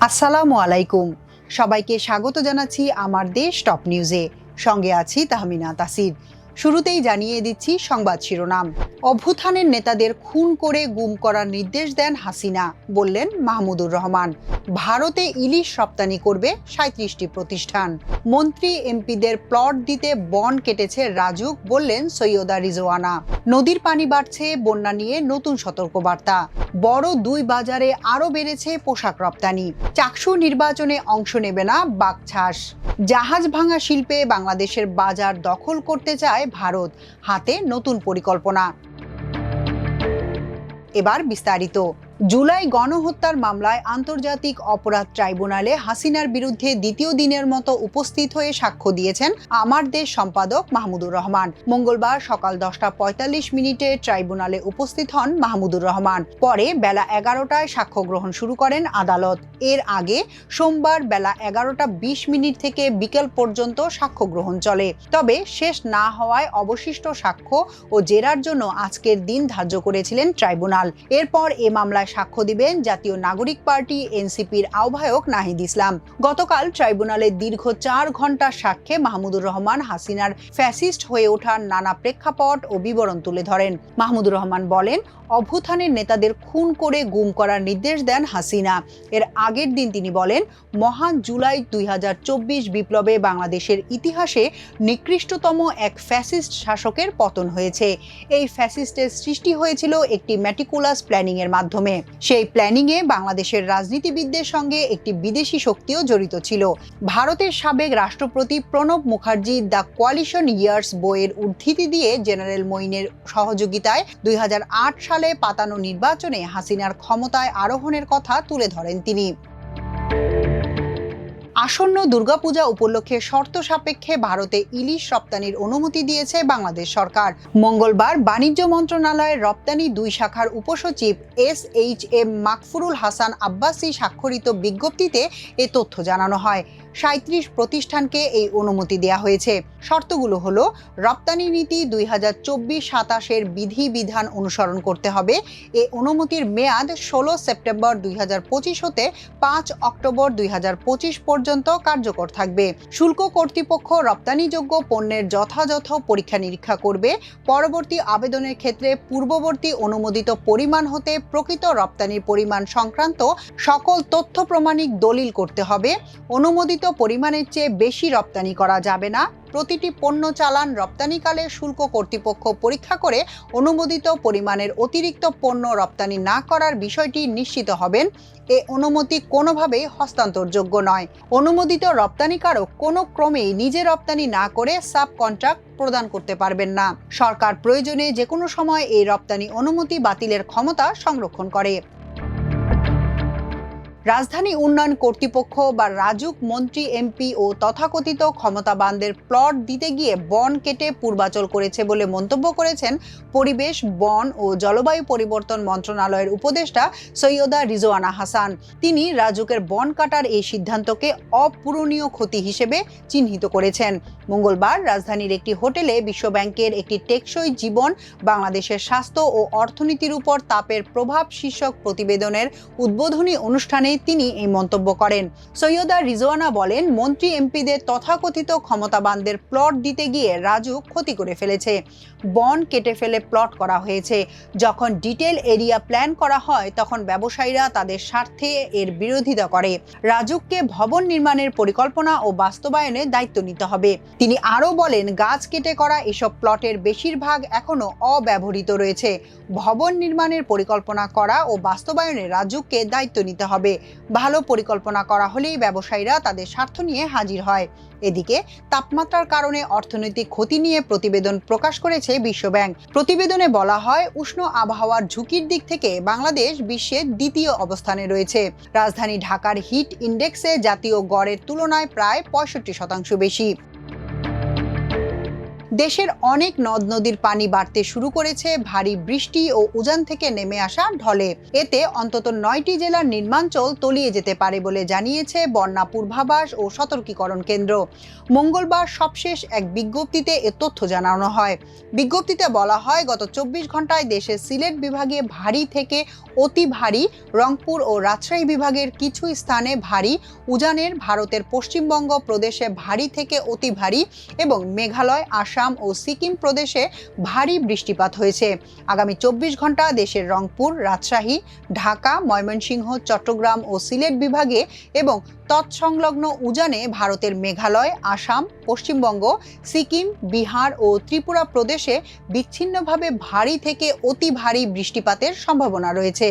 আসসালামু আলাইকুম। সবাইকে স্বাগত জানাচ্ছি আমার দেশ টপ নিউজে। সঙ্গে আছি তাহমিনা তাসির। শুরুতেই জানিয়ে দিচ্ছি সংবাদ শিরোনাম। অভ্যুত্থানের নেতাদের খুন করে গুম করার নির্দেশ দেন হাসিনা, বললেন মাহমুদুর রহমান। ভারতে ইলিশ রপ্তানি করবে ৩৭টি প্রতিষ্ঠান। মন্ত্রী এমপিদের প্লট দিতে বন কেটেছে রাজুক, বললেন সৈয়দা রিজওয়ানা। নদীর পানি বাড়ছে, বন্যা নিয়ে নতুন সতর্কবার্তা। বড় দুই বাজারে আরও বেড়েছে পোশাক রপ্তানি। চাকসু নির্বাচনে অংশ নেবে না বাকছাস। জাহাজ ভাঙা শিল্পে বাংলাদেশের বাজার দখল করতে চায় ভারত, হাতে নতুন পরিকল্পনা। এবার বিস্তারিত। জুলাই গণহত্যার মামলায় আন্তর্জাতিক অপরাধ ট্রাইব্যুনালে হাসিনার বিরুদ্ধে দ্বিতীয় দিনের মতো উপস্থিত হয়ে সাক্ষ্য দিয়েছেন আমার দেশ সম্পাদক মাহমুদুর রহমান। মঙ্গলবার সকাল 10টা 45 ট্রাইব্যুনালে উপস্থিত হন মাহমুদুর রহমান। পরে বেলা 11টায় সাক্ষ্য গ্রহণ শুরু করেন আদালত। এর আগে সোমবার বেলা 11টা 20 থেকে বিকেল পর্যন্ত সাক্ষ্য গ্রহণ চলে। তবে শেষ না হওয়ায় অবশিষ্ট সাক্ষ্য ও জেরার জন্য আজকের দিন ধার্য করেছিলেন ট্রাইব্যুনাল। এরপর এ মামলায় সাক্ষ্য দিবেন জাতীয় নাগরিক পার্টি এনসিপির আহ্বায়ক নাহিদ ইসলাম। গতকাল ট্রাইব্যুনালে দীর্ঘ 4 ঘন্টার সাক্ষ্যে মাহমুদুর রহমান হাসিনার ফ্যাসিস্ট হয়ে ওঠার নানা প্রেক্ষাপট ও বিবরণ তুলে ধরেন। মাহমুদুর রহমান বলেন, অভ্যুত্থানের নেতাদের খুন করে গুম করার নির্দেশ দেন হাসিনা। এর আগের দিন তিনি বলেন, মহান জুলাই 2024 বিপ্লবে বাংলাদেশের ইতিহাসে নিকৃষ্টতম এক ফ্যাসিস্ট শাসকের পতন হয়েছে। এই ফ্যাসিস্টের সৃষ্টি হয়েছিল একটি ম্যাটিকুলাস প্ল্যানিং এর মাধ্যমে। সেই প্ল্যানিংয়ে বাংলাদেশের রাজনীতিবিদদের সঙ্গে একটি বিদেশি শক্তিও জড়িত ছিল। ভারতের সাবেক রাষ্ট্রপতি Pranab Mukherjee the coalition years বইয়ের উদ্ধৃতি দিয়ে জেনারেল মঈনের সহযোগিতায় 2008 সালে পাতানো নির্বাচনে হাসিনার ক্ষমতায় আরোহণের কথা তুলে ধরেন তিনি। আসন্ন দুর্গাপূজা উপলক্ষে শর্ত সাপেক্ষে ভারতে ইলিশ রপ্তানির অনুমতি দিয়েছে বাংলাদেশ সরকার। মঙ্গলবার বাণিজ্য মন্ত্রণালয়ের রপ্তানি 2 শাখার উপসচিব SHM মাকফুরুল হাসান আব্বাসী স্বাক্ষরিত বিজ্ঞপ্তিতে এ তথ্য জানানো হয়। 37 প্রতিষ্ঠানকে এই অনুমতি দেওয়া হয়েছে। শর্তগুলো হলো, রপ্তানি নীতি 2024-27 বিধিবিধান অনুসরণ করতে হবে। এ অনুমতির মেয়াদ 16 সেপ্টেম্বর 2025 হতে 5 অক্টোবর 2025 পর্যন্ত কার্যকর থাকবে। শুল্ক কর্তৃপক্ষ রপ্তানিযোগ্য পণ্যের যথাযথ পরীক্ষা নিরীক্ষা করবে। পরবর্তী আবেদনের ক্ষেত্রে পূর্ববর্তী অনুমোদিত পরিমাণ হতে প্রকৃত রপ্তানির পরিমাণ সংক্রান্ত সকল তথ্য প্রমাণিক দলিল করতে হবে। অনুমোদিত পরিমাণের চেয়ে বেশি রপ্তানি করা যাবে না। প্রতিটি পণ্য চালান রপ্তানিকালে শুল্ক কর্তৃপক্ষ পরীক্ষা করে অনুমোদিত পরিমাণের অতিরিক্ত পণ্য রপ্তানি না করার বিষয়টি নিশ্চিত হবেন। এ অনুমতি কোনোভাবেই হস্তান্তরযোগ্য নয়। অনুমোদিত রপ্তানিকারক কোনো ক্রমেই নিজে রপ্তানি না করে সাব কন্ট্রাক্ট প্রদান করতে পারবেন না। সরকার প্রয়োজনে যে কোনো সময় এই রপ্তানি অনুমতি বাতিলের ক্ষমতা সংরক্ষণ করে। রাজধানী উন্নয়ন কর্তৃপক্ষ বা রাজুক মন্ত্রী এমপি ও তথাকথিত ক্ষমতাবানদের প্লট দিতে গিয়ে বন কেটে পূর্বাচল করেছে বলে মন্তব্য করেছেন পরিবেশ, বন ও জলবায়ু পরিবর্তন মন্ত্রণালয়ের উপদেষ্টা সৈয়দা রিজওয়ানা হাসান। তিনি রাজুকের বন কাটার এই সিদ্ধান্তকে অপূরণীয় ক্ষতি হিসেবে চিহ্নিত করেছেন। মঙ্গলবার রাজধানীর একটি হোটেলে বিশ্বব্যাংকের একটি টেকসই জীবন, বাংলাদেশের স্বাস্থ্য ও অর্থনীতির উপর তাপের প্রভাব শীর্ষক প্রতিবেদনের উদ্বোধনী অনুষ্ঠানে তিনি এই মন্তব্য করেন। সৈয়দা রিজওয়ানা বলেন, মন্ত্রী এমপিদের তথাকথিত ক্ষমতাবানদের প্লট দিতে গিয়ে রাজুক ক্ষতি করে ফেলেছে। বন কেটে ফেলে প্লট করা হয়েছে। যখন ডিটেল এরিয়া প্ল্যান করা হয় তখন ব্যবসায়ীরা তাদের স্বার্থে এর বিরোধিতা করে। রাজুককে ভবন নির্মাণের পরিকল্পনা ও বাস্তবায়নে দায়িত্ব নিতে হবে। তিনি আরও বলেন, গাছ কেটে করা এসব প্লটের বেশিরভাগ এখনো অব্যবহৃত রয়েছে। ভবন নির্মাণের পরিকল্পনা করা ও বাস্তবায়নে রাজুককে দায়িত্ব নিতে হবে। ভালো পরিকল্পনা করা হলেই ব্যবসায়ীরা তাদের স্বার্থ নিয়ে হাজির হয়। এদিকে তাপমাত্রার কারণে অর্থনৈতিক ক্ষতি নিয়ে প্রতিবেদন প্রকাশ করেছে বিশ্বব্যাংক। প্রতিবেদনে বলা হয়, উষ্ণ আবহাওয়ার ঝুঁকির দিক থেকে বাংলাদেশ বিশ্বের দ্বিতীয় অবস্থানে রয়েছে। রাজধানী ঢাকার হিট ইন্ডেক্সে জাতীয় গড়ের তুলনায় প্রায় 65% বেশি। দেশের অনেক নদ নদীর পানি বাড়তে শুরু করেছে ভারী বৃষ্টি ও উজান থেকে নেমে আসা ঢলে। এতে অন্তত 9টি জেলার নিম্নাঞ্চল তলিয়ে যেতে পারে বলে জানিয়েছে বন্যা পূর্বাভাস ও সতর্কীকরণ কেন্দ্র। মঙ্গলবার সবশেষ এক বিজ্ঞপ্তিতে এ তথ্য জানানো হয়। বিজ্ঞপ্তিতে বলা হয়, গত 24 ঘন্টায় দেশের সিলেট বিভাগে ভারী থেকে অতি ভারী, রংপুর ও রাজশাহী বিভাগের কিছু স্থানে ভারী, উজানের ভারতের পশ্চিমবঙ্গ প্রদেশে ভারী থেকে অতি ভারী এবং মেঘালয়, আসাম ও সিকিম প্রদেশে ভারী বৃষ্টিপাত হয়েছে। আগামী 24 ঘন্টা দেশের রংপুর, রাজশাহী, ঢাকা, ময়মনসিংহ, চট্টগ্রাম ও সিলেট বিভাগে এবং তৎসংলগ্ন উজানে ভারতের মেঘালয়, আসাম, পশ্চিমবঙ্গ, সিকিম, বিহার ও ত্রিপুরা প্রদেশে বিচ্ছিন্নভাবে ভারী থেকে অতি ভারী বৃষ্টিপাতের সম্ভাবনা রয়েছে।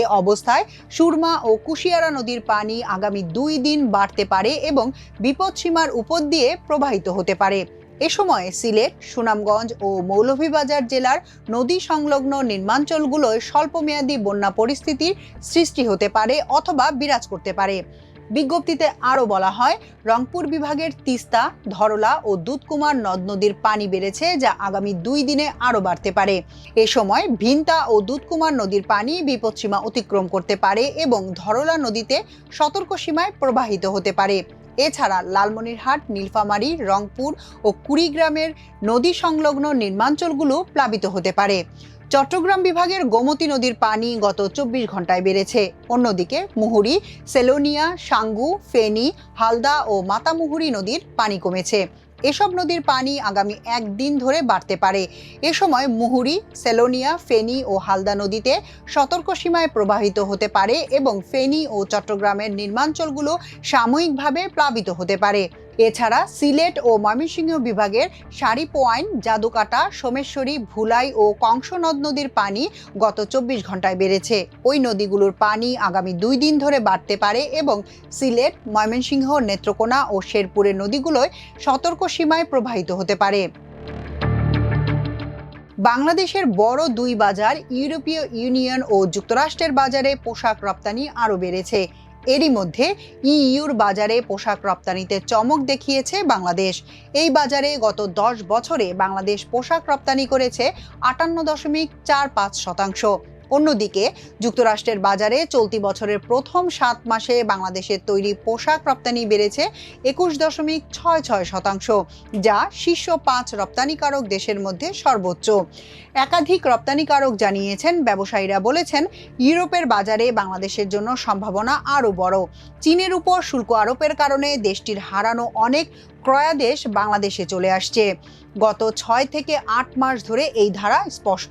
এ অবস্থায় সুরমা ও কুশিয়ারা নদীর পানি আগামী 2 দিন বাড়তে পারে এবং বিপদসীমার উপর দিয়ে প্রবাহিত হতে পারে। এ সময় সিলেট, সুনামগঞ্জ ও মৌলভীবাজার জেলার নদী সংলগ্ন নিম্নাঞ্চলগুলোয় স্বল্পমেয়াদী বন্যা পরিস্থিতির সৃষ্টি হতে পারে অথবা বিরাজ করতে পারে। বিজ্ঞপ্তিতে আরও বলা হয়, রংপুর বিভাগের তিস্তা, ধরলা ও দুধকুমার নদ নদীর পানি বেড়েছে, যা আগামী 2 দিনে আরও বাড়তে পারে। এ সময় ভিন্তা ও দুধকুমার নদীর পানি বিপদসীমা অতিক্রম করতে পারে এবং ধরলা নদীতে সতর্ক সীমায় প্রবাহিত হতে পারে। এছাড়া লালমনিরহাট, নীলফামারী, রংপুর ও কুড়িগ্রামের নদী সংলগ্ন নিম্নাঞ্চলগুলো প্লাবিত হতে পারে। চট্টগ্রাম বিভাগের গোমতী নদীর পানি গত 24 ঘন্টায় বেড়েছে। অন্যদিকে মুহুরী, সেলোনিয়া, সাঙ্গু, ফেনী, হালদা ও মাতামুহুরী নদীর পানি কমেছে। এসব নদীর পানি আগামী 1 দিন ধরে বাড়তে পারে। এ সময় মুহুরী, সেলোনিয়া, ফেনী ও হালদা নদীতে সতর্ক সীমায় প্রবাহিত হতে পারে এবং ফেনী ও চট্টগ্রামের নিম্নাঞ্চলগুলো সাময়িকভাবে প্লাবিত হতে পারে। এছাড়া সিলেট ও ময়মনসিংহ বিভাগের সারিপোয়াইন, জাদুকাটা, সোমেশ্বরী, ভুলাই ও কংস নদ নদীর পানি গত 24 ঘন্টায় বেড়েছে। ওই নদীগুলোর পানি আগামী 2 দিন ধরে বাড়তে পারে এবং সিলেট, ময়মনসিংহ, নেত্রকোনা ও শেরপুরের নদীগুলোয় সতর্ক সীমায় প্রবাহিত হতে পারে। বাংলাদেশের বড় 2 বাজার ইউরোপীয় ইউনিয়ন ও যুক্তরাষ্ট্রের বাজারে পোশাক রপ্তানি আরও বেড়েছে। এরই মধ্যে ইইউর বাজারে পোশাক রপ্তানিতে চমক দেখিয়েছে বাংলাদেশ। এই বাজারে গত 10 বছরে বাংলাদেশ পোশাক রপ্তানি করেছে 58.45%। অন্যদিকে যুক্তরাষ্ট্রের বাজারে চলতি বছরের প্রথম 7 মাসে বাংলাদেশের তৈরি পোশাক রপ্তানি বেড়েছে 21.66%, যা শীর্ষ 5 রপ্তানিকারক দেশের মধ্যে সর্বোচ্চ। একাধিক রপ্তানিকারক জানিয়েছেন, ব্যবসায়ীরা বলেছেন, ইউরোপের বাজারে বাংলাদেশের জন্য সম্ভাবনা আরও বড়। চীনের উপর শুল্ক আরোপের কারণে দেশটির হারানো অনেক ক্রয়াদেশ বাংলাদেশে চলে আসছে। গত 6 থেকে 8 মাস ধরে এই ধারা স্পষ্ট।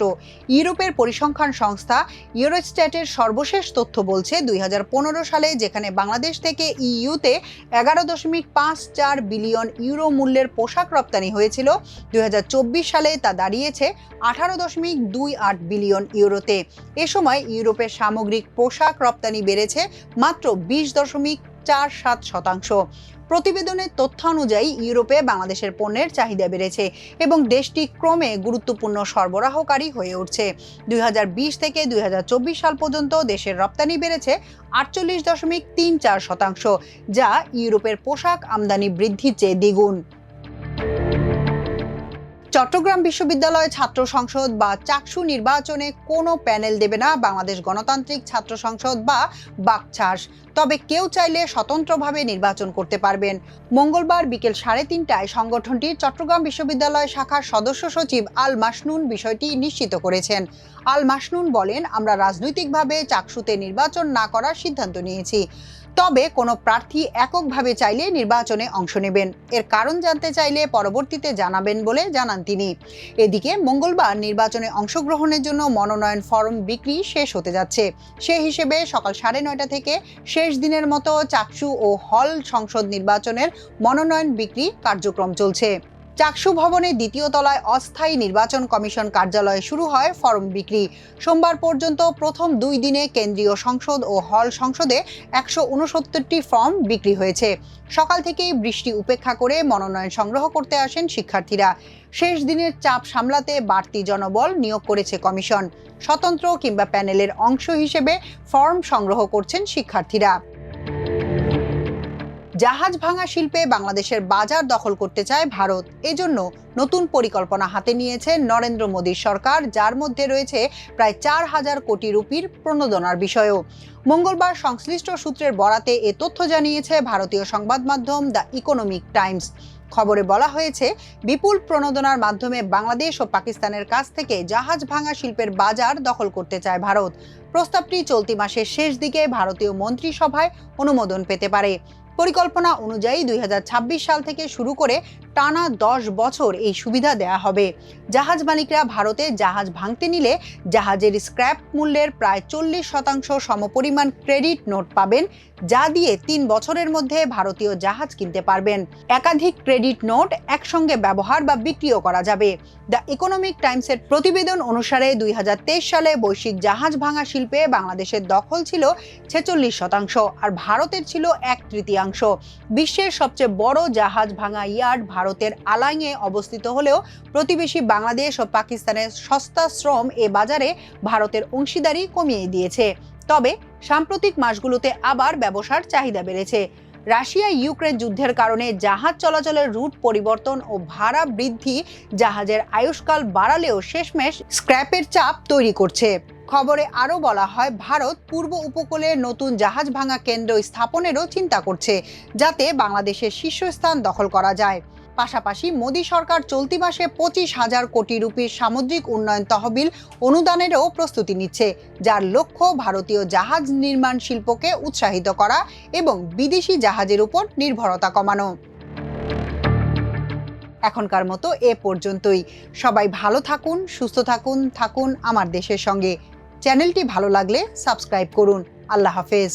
ইউরোপের পরিসংখ্যান সংস্থা ইউরোস্ট্যাটের সর্বশেষ তথ্য বলছে, 2015 সালে যেখানে বাংলাদেশ থেকে ইইউতে 11.54 বিলিয়ন ইউরো মূল্যের পোশাক রপ্তানি হয়েছিল, 2024 সালে তা দাঁড়িয়েছে 18.28 বিলিয়ন ইউরোতে। এ সময় ইউরোপের সামগ্রিক পোশাক রপ্তানি বেড়েছে মাত্র 20.47%। প্রতিবেদনের তথ্য অনুযায়ী ইউরোপে বাংলাদেশের পণ্যের চাহিদা বেড়েছে এবং দেশটি ক্রমে গুরুত্বপূর্ণ সরবরাহকারী হয়ে উঠছে। 2020 থেকে 2024 সাল পর্যন্ত দেশের রপ্তানি বেড়েছে 48.34%, যা ইউরোপের পোশাক আমদানি বৃদ্ধির চেয়ে দ্বিগুণ। চট্টগ্রাম বিশ্ববিদ্যালয় ছাত্র সংসদ বা চাকসু নির্বাচনে কোনো প্যানেল দেবে না বাংলাদেশ গণতান্ত্রিক ছাত্র সংসদ বা বাকছাস। তবে কেউ চাইলে স্বতন্ত্রভাবে নির্বাচন করতে পারবেন। মঙ্গলবার বিকেল 3:30টায় সংগঠনটির চট্টগ্রাম বিশ্ববিদ্যালয় শাখার সদস্য সচিব আল মাসনুন বিষয়টি নিশ্চিত করেছেন। আল মাসনুন বলেন, আমরা রাজনৈতিকভাবে চাকসুতে নির্বাচন না করার সিদ্ধান্ত নিয়েছি। তবে কোনো প্রার্থী এককভাবে চাইলে নির্বাচনে অংশ নেবেন। এর কারণ জানতে চাইলে পরবর্তীতে জানাবেন বলে জানান তিনি। এদিকে মঙ্গলবার নির্বাচনে অংশগ্রহণের জন্য মনোনয়ন ফরম বিক্রি শেষ হতে যাচ্ছে। সে হিসেবে সকাল 9:30 থেকে শেষ দিনের মতো চাকসু ও হল সংসদ নির্বাচনের মনোনয়ন বিক্রি কার্যক্রম চলছে। চাকসু ভবনের 2য় তলায় অস্থায়ী নির্বাচন কমিশন কার্যালয়ে শুরু হয় ফরম বিক্রি। সোমবার পর্যন্ত প্রথম 2 দিনে কেন্দ্রীয় সংসদ ও হল সংসদে 169টি ফর্ম বিক্রি হয়েছে। সকাল থেকেই বৃষ্টি উপেক্ষা করে মনোনয়ন সংগ্রহ করতে আসেন শিক্ষার্থীরা। শেষ দিনের চাপ সামলাতে বাড়তি জনবল নিয়োগ করেছে কমিশন। স্বতন্ত্র কিংবা প্যানেলের অংশ হিসেবে ফর্ম সংগ্রহ করছেন শিক্ষার্থীরা। জাহাজ ভাঙা শিল্পে বাংলাদেশের বাজার দখল করতে চায় ভারত। এজন্য নতুন পরিকল্পনা হাতে নিয়েছে নরেন্দ্র মোদীর সরকার, যার মধ্যে রয়েছে প্রায় 4,000 কোটি রুপির প্রণোদনার বিষয়ও। মঙ্গলবার সংশ্লিষ্ট সূত্রের বরাতে এ তথ্য জানিয়েছে ভারতীয় সংবাদ মাধ্যম দ্য ইকোনমিক টাইমস। খবরে বলা হয়েছে, বিপুল প্রণোদনার মাধ্যমে বাংলাদেশ ও পাকিস্তানের কাছ থেকে জাহাজ ভাঙা শিল্পের বাজার দখল করতে চায় ভারত। প্রস্তাবটি চলতি মাসের শেষ দিকে ভারতীয় মন্ত্রিসভায় অনুমোদন পেতে পারে। পরিকল্পনা অনুযায়ী 2026 সাল থেকে শুরু করে টানা 10 বছর এই সুবিধা দেয়া হবে। জাহাজ মালিকরা ভারতে জাহাজ ভাঙতে নিলে জাহাজের স্ক্র্যাপ মূল্যের প্রায় 40% সমপরিমাণ ক্রেডিট নোট পাবেন, যা দিয়ে 3 বছরের মধ্যে ভারতীয় জাহাজ কিনতে পারবেন। একাধিক ক্রেডিট নোট একসঙ্গে ব্যবহার বা বিক্রিও করা যাবে। দ্য ইকোনমিক টাইমসের প্রতিবেদন অনুসারে 2023 সালে বৈশ্বিক জাহাজ ভাঙা শিল্পে বাংলাদেশের দখল ছিল 46%, আর ভারতের ছিল 1/3। বিশ্বের সবচেয়ে বড় জাহাজ ভাঙা ইয়ার্ড ভারতের আলাইংয়ে অবস্থিত হলেও প্রতিবেশী বাংলাদেশ ও পাকিস্তানের সস্তা শ্রম এ বাজারে ভারতের অংশীদারি কমিয়ে দিয়েছে। তবে সাম্প্রতিক মাসগুলোতে আবার ব্যবসার চাহিদা বেড়েছে। রাশিয়া ইউক্রেন যুদ্ধের কারণে জাহাজ চলাচলের রুট পরিবর্তন ও ভাড়া বৃদ্ধি জাহাজের আয়ুষ্কাল বাড়ালেও শেষমেশ স্ক্র্যাপের চাপ তৈরি করছে। খবরে আরও বলা হয়, ভারত পূর্ব উপকূলে নতুন জাহাজ ভাঙা কেন্দ্র স্থাপনেরও চিন্তা করছে, যাতে বাংলাদেশের শীর্ষস্থান দখল করা যায়। পাশাপাশি মোদী সরকার চলতি মাসে 25,000 কোটি রুপির সামুদ্রিক উন্নয়ন তহবিল অনুদানেরও প্রস্তুতি নিচ্ছে, যার লক্ষ্য ভারতীয় জাহাজ নির্মাণ শিল্পকে উৎসাহিত করা এবং বিদেশি জাহাজের উপর নির্ভরতা কমানো। এখনকার মতো এ পর্যন্তই। সবাই ভালো থাকুন, সুস্থ থাকুন আমার দেশের সঙ্গে। চ্যানেলটি ভালো লাগলে সাবস্ক্রাইব করুন। আল্লাহ হাফেজ।